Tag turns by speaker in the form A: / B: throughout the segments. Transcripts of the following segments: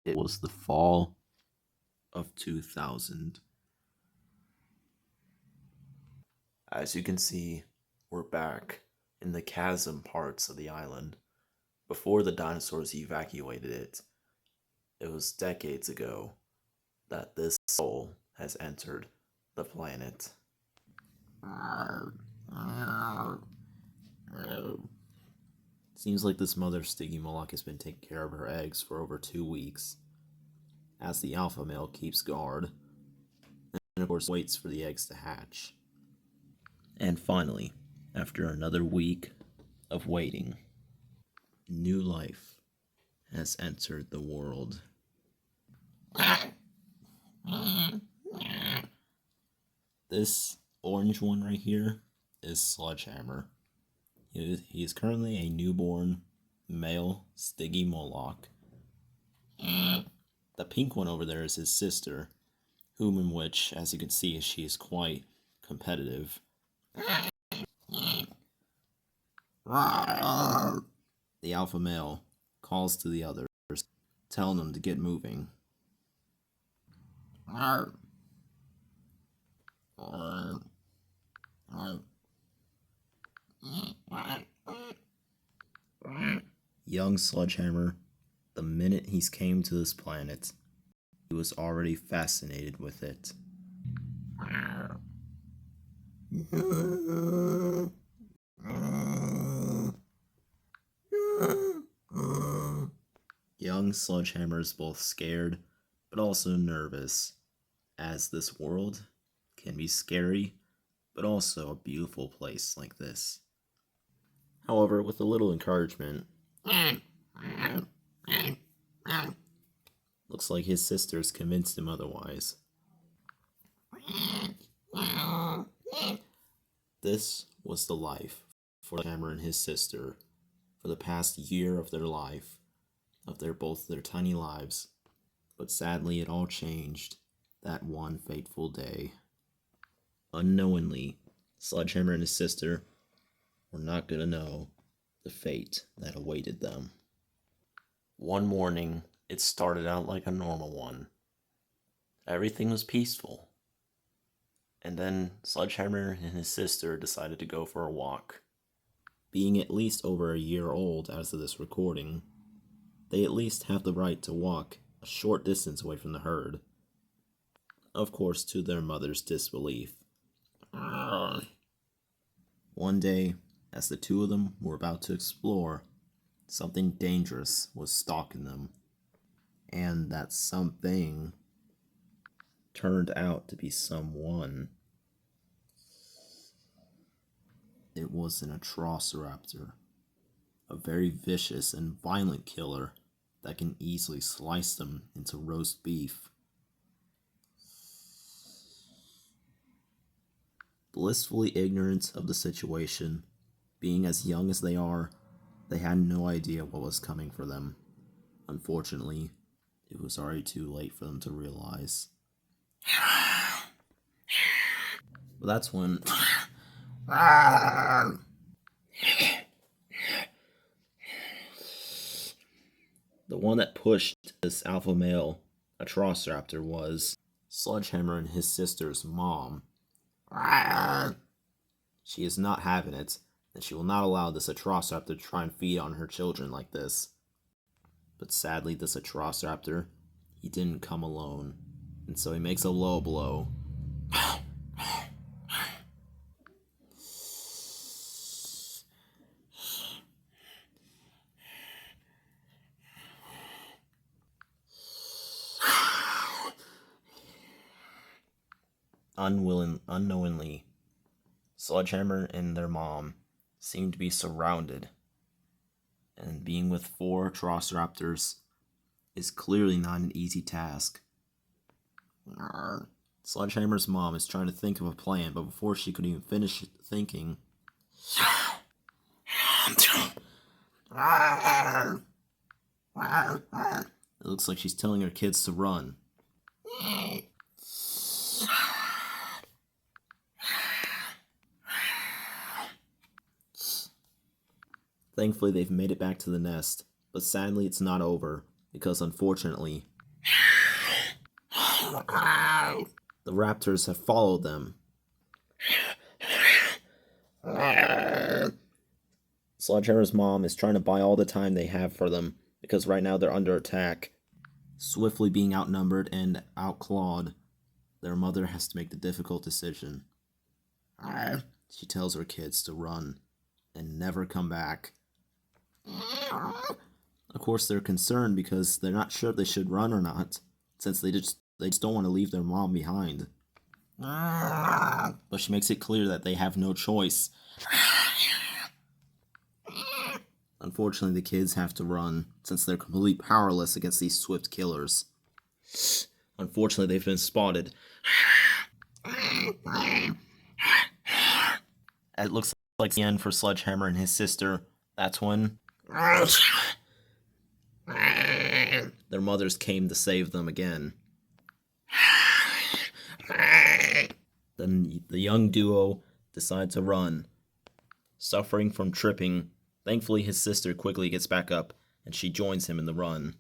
A: It was the fall of 2000. As you can see, we're back in the chasm parts of the island. Before the dinosaurs evacuated it, it was decades ago that this soul has entered the planet. Seems like this mother Stygimoloch has been taking care of her eggs for over 2 weeks, as the alpha male keeps guard, and of course waits for the eggs to hatch. And finally, after another week of waiting, new life has entered the world. This orange one right here is Sledgehammer. He is currently a newborn male Stygimoloch. The pink one over there is his sister, whom in which, as you can see, she is quite competitive. The alpha male calls to the others, telling them to get moving. Young Sledgehammer, the minute he came to this planet, he was already fascinated with it. Young Sledgehammer is both scared but also nervous, as this world can be scary but also a beautiful place like this. However, with a little encouragement, looks like his sisters convinced him otherwise. This was the life for Sledgehammer and his sister for the past year of their life, of both their tiny lives, but sadly it all changed that one fateful day. Unknowingly, Sledgehammer and his sister were not going to know the fate that awaited them. One morning, it started out like a normal one. Everything was peaceful. And then Sledgehammer and his sister decided to go for a walk. Being at least over a year old as of this recording, they at least have the right to walk a short distance away from the herd. Of course, to their mother's disbelief. One day, as the two of them were about to explore, something dangerous was stalking them. And that something turned out to be someone. It was an Atrociraptor, a very vicious and violent killer that can easily slice them into roast beef. Blissfully ignorant of the situation, being as young as they are, they had no idea what was coming for them. Unfortunately, it was already too late for them to realize. But that's when the one that pushed this alpha male Atrociraptor was Sledgehammer and his sister's mom. She is not having it, and she will not allow this Atrociraptor to try and feed on her children like this. But sadly, this Atrociraptor, he didn't come alone, and so he makes a low blow. Unknowingly, Sledgehammer and their mom seem to be surrounded, and being with 4 Atrociraptors is clearly not an easy task. Sledgehammer's mom is trying to think of a plan, but before she could even finish thinking, it looks like she's telling her kids to run. Thankfully, they've made it back to the nest, but sadly it's not over, because unfortunately, The raptors have followed them. Sledgehammer's mom is trying to buy all the time they have for them, because right now they're under attack. Swiftly being outnumbered and outclawed, their mother has to make the difficult decision. She tells her kids to run and never come back. Of course, they're concerned because they're not sure if they should run or not, since they just don't want to leave their mom behind. But she makes it clear that they have no choice. Unfortunately, the kids have to run, since they're completely powerless against these swift killers. Unfortunately, they've been spotted. It looks like the end for Sledgehammer and his sister. That's when their mothers came to save them again. Then the young duo decide to run. Suffering from tripping, thankfully his sister quickly gets back up and she joins him in the run.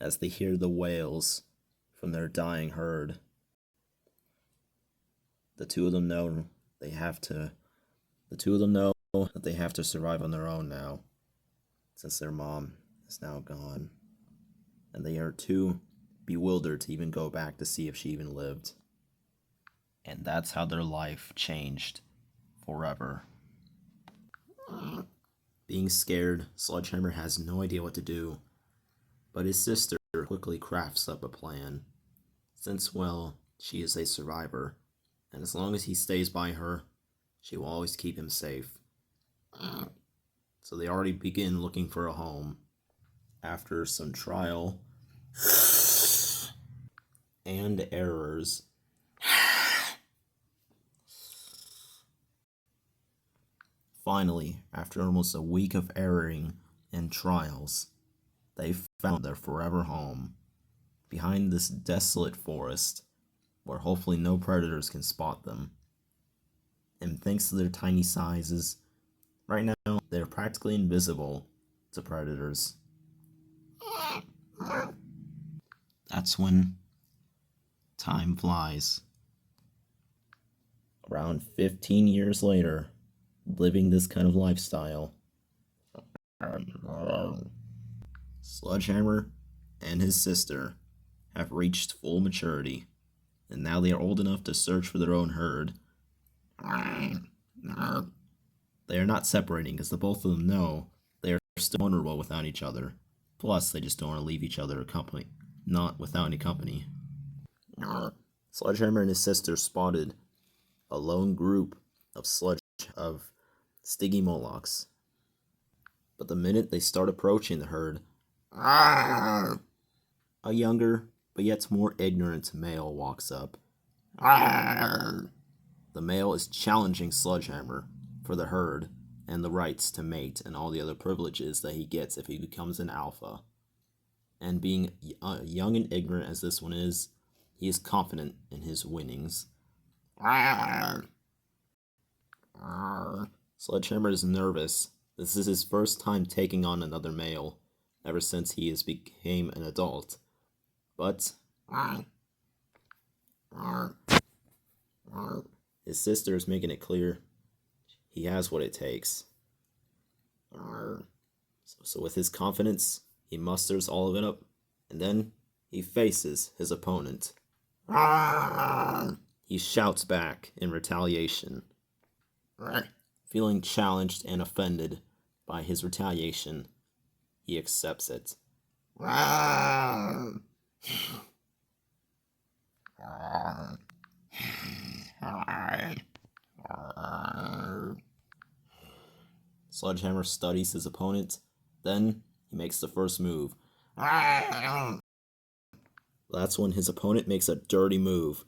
A: As they hear the wails from their dying herd. The two of them know that they have to survive on their own now, since their mom is now gone. And they are too bewildered to even go back to see if she even lived. And that's how their life changed forever. Being scared, Sledgehammer has no idea what to do, but his sister quickly crafts up a plan. Since, well, she is a survivor, and as long as he stays by her, she will always keep him safe. So they already begin looking for a home. After some trial and errors, finally, after almost a week of erring and trials, they found their forever home behind this desolate forest where hopefully no predators can spot them. And thanks to their tiny sizes, right now they're practically invisible to predators. That's when time flies. Around 15 years later, living this kind of lifestyle, Sledgehammer and his sister have reached full maturity, and now they are old enough to search for their own herd. They are not separating because the both of them know they are still vulnerable without each other. Plus, they just don't want to leave each other not without any company. Sledgehammer and his sister spotted a lone group of Stiggy Molochs. But the minute they start approaching the herd, a younger but yet more ignorant male walks up. The male is challenging Sledgehammer for the herd and the rights to mate and all the other privileges that he gets if he becomes an alpha. And being young and ignorant as this one is, he is confident in his winnings. Sledgehammer is nervous. This is his first time taking on another male, ever since he has became an adult. But his sister is making it clear he has what it takes. So with his confidence, he musters all of it up, and then he faces his opponent. He shouts back in retaliation. Feeling challenged and offended by his retaliation, he accepts it. Sledgehammer studies his opponent, then he makes the first move. That's when his opponent makes a dirty move.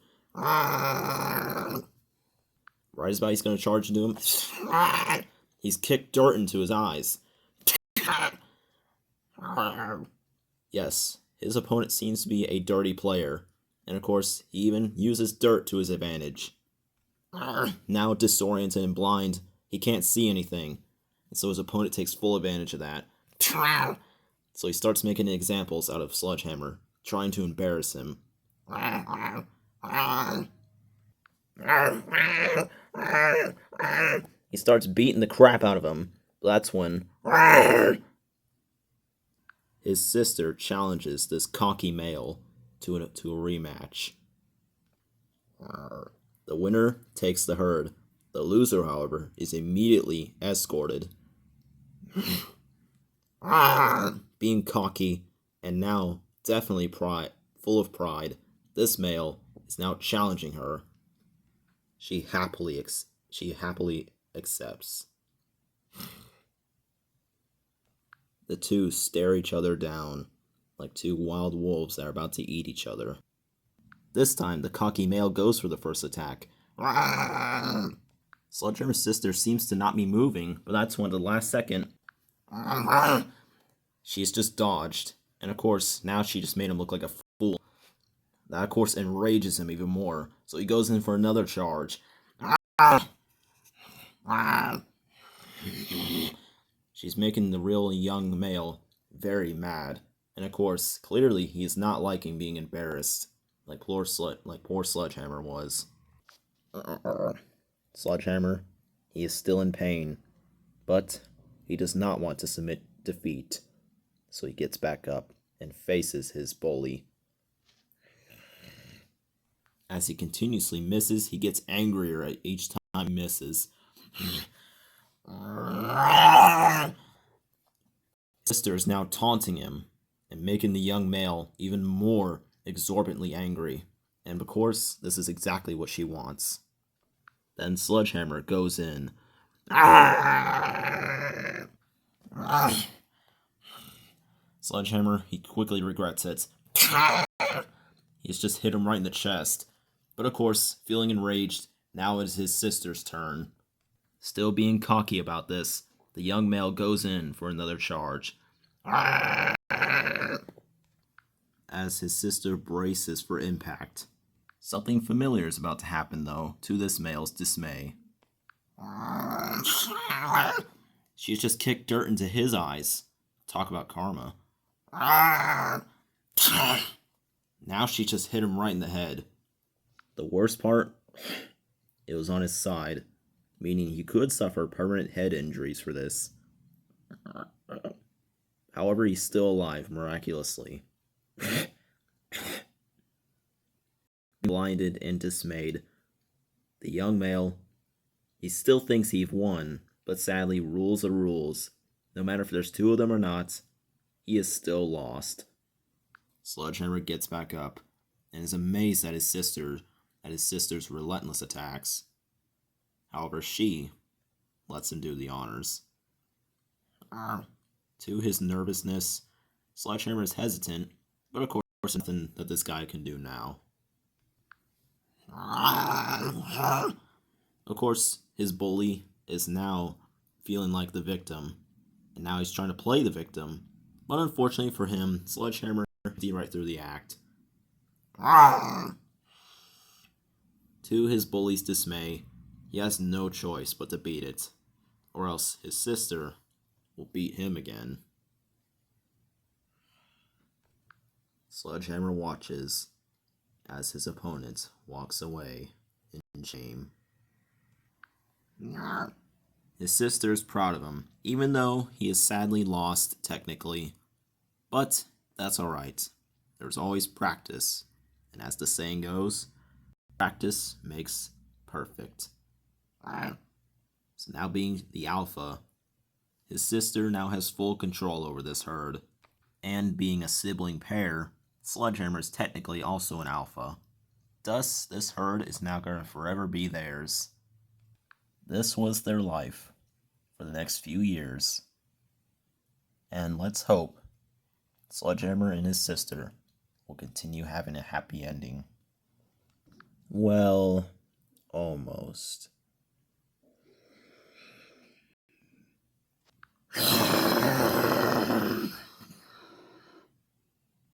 A: Right as about he's going to charge into him, he's kicked dirt into his eyes. Yes, his opponent seems to be a dirty player, and of course, he even uses dirt to his advantage. Now disoriented and blind, he can't see anything, and so his opponent takes full advantage of that. So he starts making examples out of Sledgehammer, trying to embarrass him. He starts beating the crap out of him. That's when his sister challenges this cocky male to a rematch. The winner takes the herd. The loser, however, is immediately escorted. Being cocky and now definitely full of pride, this male is now challenging her. She happily accepts. The two stare each other down like two wild wolves that are about to eat each other. This time, the cocky male goes for the first attack. Sledgehammer's sister seems to not be moving, but that's when at the last second, she's just dodged. And of course, now she just made him look like a fool. That, of course, enrages him even more. So he goes in for another charge. She's making the real young male very mad. And of course, clearly he is not liking being embarrassed, like poor Sledgehammer was. Sledgehammer, he is still in pain, but he does not want to submit defeat. So he gets back up and faces his bully. As he continuously misses, he gets angrier at each time he misses. Sister is now taunting him and making the young male even more exorbitantly angry. And of course, this is exactly what she wants. Then Sledgehammer goes in. Sledgehammer, he quickly regrets it. He's just hit him right in the chest. But of course, feeling enraged, now it is his sister's turn. Still being cocky about this, the young male goes in for another charge. As his sister braces for impact. Something familiar is about to happen, though, to this male's dismay. She's just kicked dirt into his eyes. Talk about karma. Now she just hit him right in the head. The worst part, it was on his side, meaning he could suffer permanent head injuries for this. However, he's still alive, miraculously. Blinded and dismayed, the young male, he still thinks he's won, but sadly, rules are rules. No matter if there's two of them or not, he is still lost. Sledgehammer gets back up and is amazed at his sister's relentless attacks. However, she lets him do the honors. To his nervousness, Sledgehammer is hesitant, but of course, nothing that this guy can do now. Of course, his bully is now feeling like the victim, and now he's trying to play the victim. But unfortunately for him, Sledgehammer is right through the act. To his bully's dismay, he has no choice but to beat it, or else his sister will beat him again. Sledgehammer watches as his opponent walks away in shame. His sister is proud of him, even though he is sadly lost technically. But that's alright. There's always practice. And as the saying goes, practice makes perfect. So now being the alpha, his sister now has full control over this herd. And being a sibling pair, Sledgehammer is technically also an alpha. Thus, this herd is now going to forever be theirs. This was their life for the next few years. And let's hope Sledgehammer and his sister will continue having a happy ending. Well, almost.